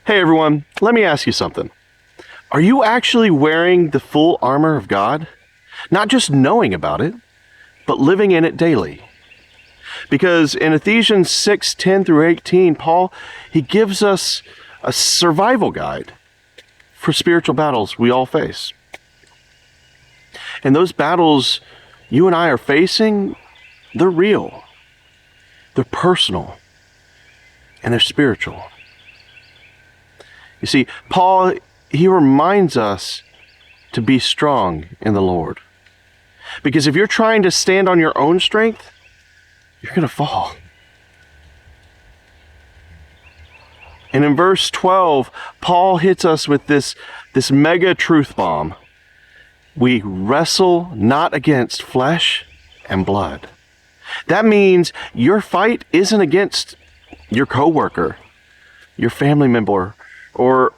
Hey everyone, let me ask you something. Are you actually wearing the full armor of God? Not just knowing about it, but living in it daily. Because in Ephesians 6:10 through 18, Paul, he gives us a survival guide for spiritual battles we all face. And those battles you and I are facing, they're real, they're personal, and they're spiritual. You see, Paul, he reminds us to be strong in the Lord. Because if you're trying to stand on your own strength, you're going to fall. And in verse 12, Paul hits us with this mega truth bomb. We wrestle not against flesh and blood. That means your fight isn't against your coworker, your family member, or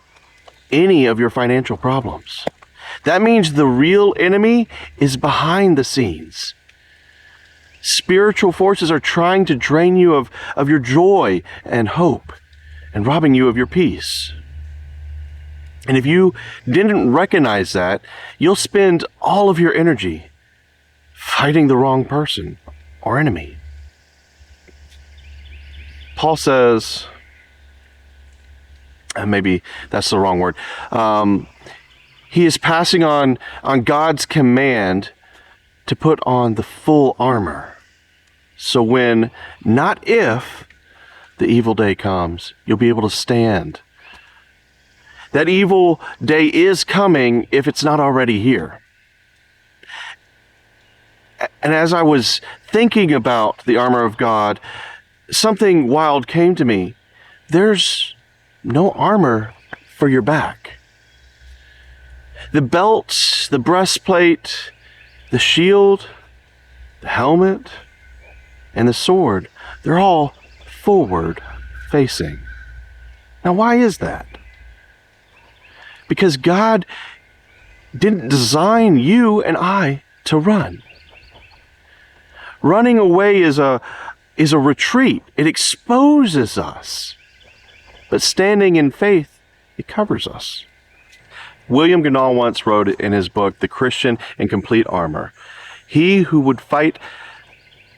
any of your financial problems. That means the real enemy is behind the scenes. Spiritual forces are trying to drain you of your joy and hope and robbing you of your peace. And if you didn't recognize that, you'll spend all of your energy fighting the wrong person or enemy. Paul says, maybe that's the wrong word. He is passing on God's command to put on the full armor. So when, not if, the evil day comes, you'll be able to stand. That evil day is coming if it's not already here. And as I was thinking about the armor of God, something wild came to me. There's no armor for your back. The belt, the breastplate, the shield, the helmet, and the sword, they're all forward facing. Now, why is that? Because God didn't design you and I to run. Running away is a retreat. It exposes us. But standing in faith, it covers us. William Gurnall once wrote in his book, The Christian in Complete Armor, "He who would fight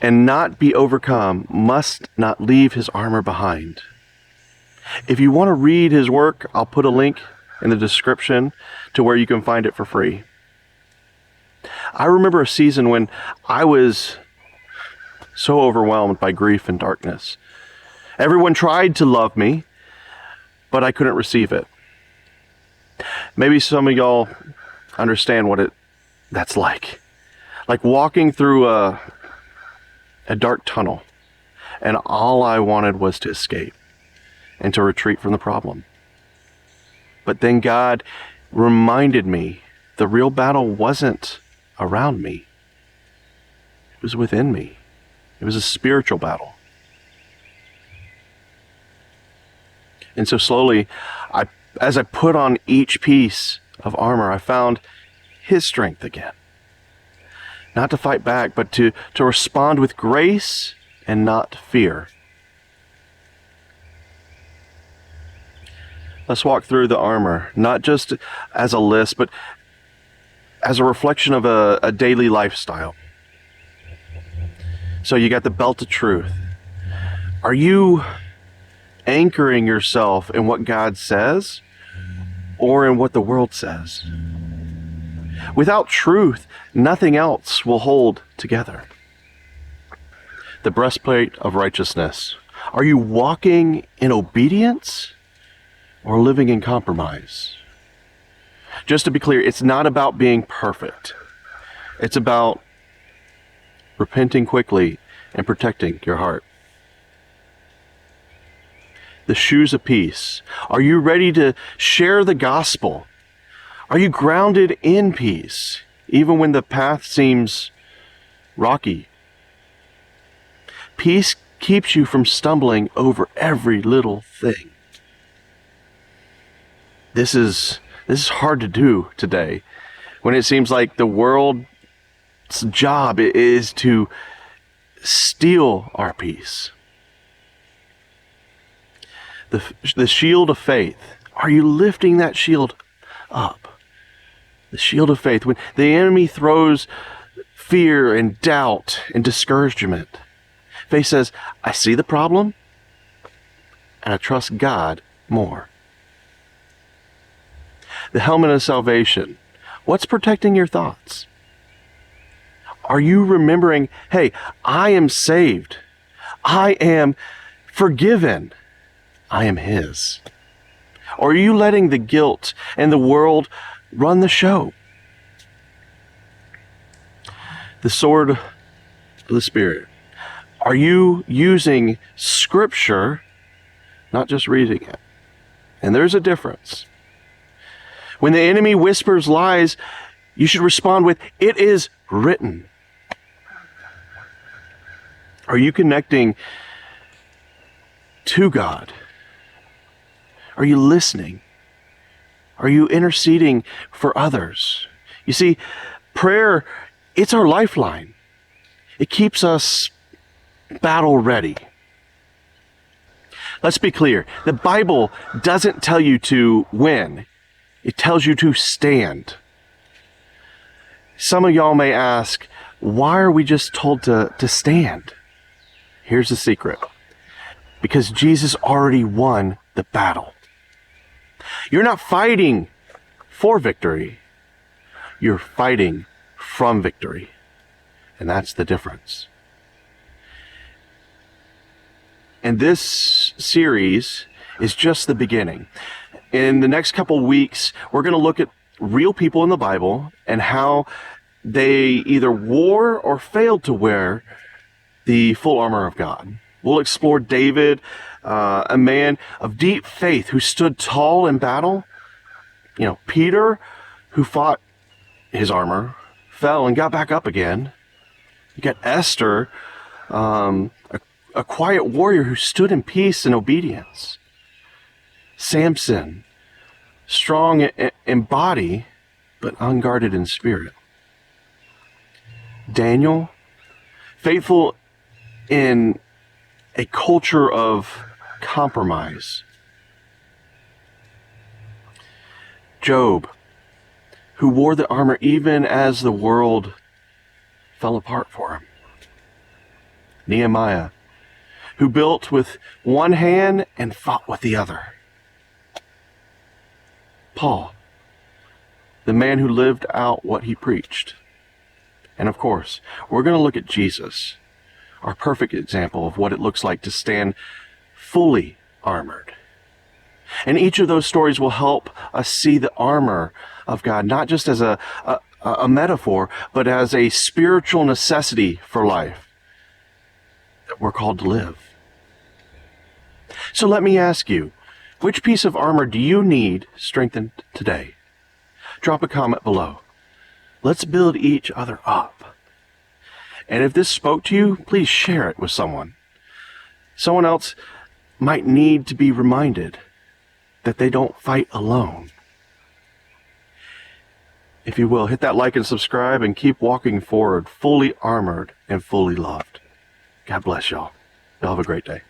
and not be overcome must not leave his armor behind." If you want to read his work, I'll put a link in the description to where you can find it for free. I remember a season when I was so overwhelmed by grief and darkness. Everyone tried to love me, but I couldn't receive it. Maybe some of y'all understand what that's like. Like walking through a dark tunnel, and all I wanted was to escape and to retreat from the problem. But then God reminded me the real battle wasn't around me. It was within me. It was a spiritual battle. And so slowly, as I put on each piece of armor, I found His strength again. Not to fight back, but to respond with grace and not fear. Let's walk through the armor, not just as a list, but as a reflection of a daily lifestyle. So you got the belt of truth. Are you anchoring yourself in what God says or in what the world says? Without truth, nothing else will hold together. The breastplate of righteousness. Are you walking in obedience or living in compromise? Just to be clear, it's not about being perfect. It's about repenting quickly and protecting your heart. The shoes of peace. Are you ready to share the gospel? Are you grounded in peace, even when the path seems rocky? Peace keeps you from stumbling over every little thing. This is hard to do today, when it seems like the world's job is to steal our peace. The shield of faith. Are you lifting that shield up? The shield of faith. When the enemy throws fear and doubt and discouragement, faith says, I see the problem and I trust God more. The helmet of salvation. What's protecting your thoughts? Are you remembering, hey, I am saved. I am forgiven. I am His. Or are you letting the guilt and the world run the show? The sword of the Spirit. Are you using Scripture, not just reading it? And there's a difference. When the enemy whispers lies, you should respond with, it is written. Are you connecting to God? Are you listening? Are you interceding for others? You see, prayer, it's our lifeline. It keeps us battle ready. Let's be clear. The Bible doesn't tell you to win. It tells you to stand. Some of y'all may ask, why are we just told to stand? Here's the secret. Because Jesus already won the battle. You're not fighting for victory. You're fighting from victory. And that's the difference. And this series is just the beginning. In the next couple weeks, we're going to look at real people in the Bible and how they either wore or failed to wear the full armor of God. We'll explore David, a man of deep faith who stood tall in battle. You know, Peter, who fought his armor, fell and got back up again. You got Esther, a quiet warrior who stood in peace and obedience. Samson, strong in body, but unguarded in spirit. Daniel, faithful in a culture of compromise. Job, who wore the armor even as the world fell apart for him. Nehemiah, who built with one hand and fought with the other. Paul, the man who lived out what he preached. And of course, we're going to look at Jesus, our perfect example of what it looks like to stand fully armored. And each of those stories will help us see the armor of God, not just as a metaphor, but as a spiritual necessity for life that we're called to live. So let me ask you, which piece of armor do you need strengthened today? Drop a comment below. Let's build each other up. And if this spoke to you, please share it with someone. Someone else might need to be reminded that they don't fight alone. If you will, hit that like and subscribe and keep walking forward, fully armored and fully loved. God bless y'all. Y'all have a great day.